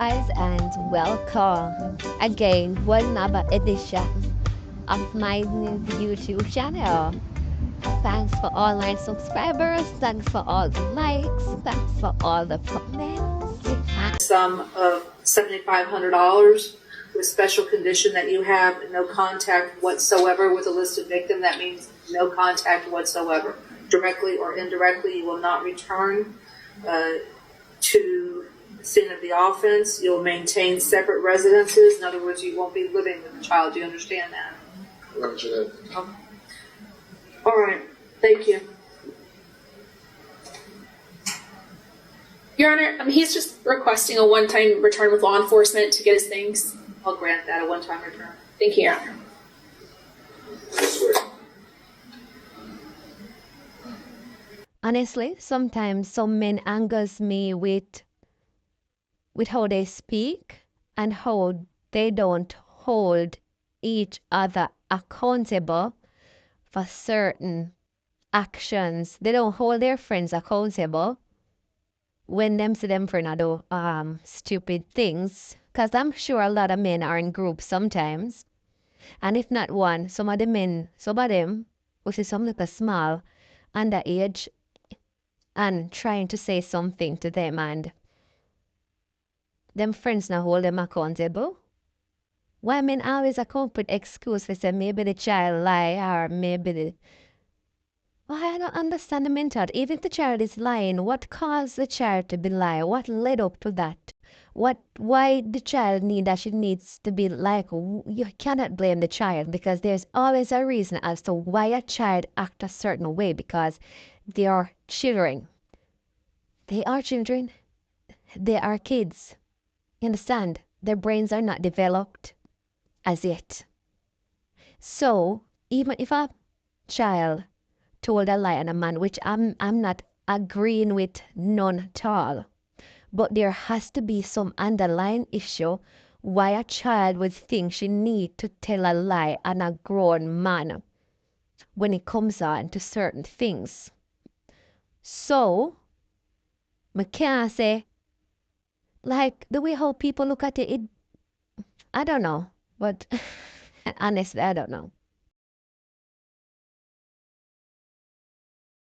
Guys, and welcome again one another edition of my new YouTube channel. Thanks for all my subscribers, thanks for all the likes, thanks for all the comments. Sum of $7,500 with special condition that you have no contact whatsoever with a listed victim. That means no contact whatsoever. Directly or indirectly, you will not return to the scene of the offense. You'll maintain separate residences. In other words, you won't be living with the child. Do you understand that? Roger that. Okay. All right. Thank you. Your Honor, he's just requesting a one-time return with law enforcement to get his things. I'll grant that a one-time return. Thank you, Your Honor. This way. Honestly, sometimes some men angers me with how they speak and how they don't hold each other accountable for certain actions. They don't hold their friends accountable when them see them friend do stupid things. Cause I'm sure a lot of men are in groups sometimes. And if not one, some of the men, some of them, which is some little small, underage, and trying to say something to them, and them friends now hold them accountable. Why men always a come with excuse for say maybe the child lie or maybe the I don't understand the mentality. Even if the child is lying, what caused the child to be lying? What led up to that? Why the child she needs to be like, you cannot blame the child because there's always a reason as to why a child act a certain way because they are children. They are children. They are kids. You understand? Their brains are not developed as yet. So even if a child told a lie on a man, which I'm not agreeing with none at all. But there has to be some underlying issue why a child would think she need to tell a lie on a grown man when it comes on to certain things. So, I can't say, like, the way how people look at it, I don't know. But honestly, I don't know.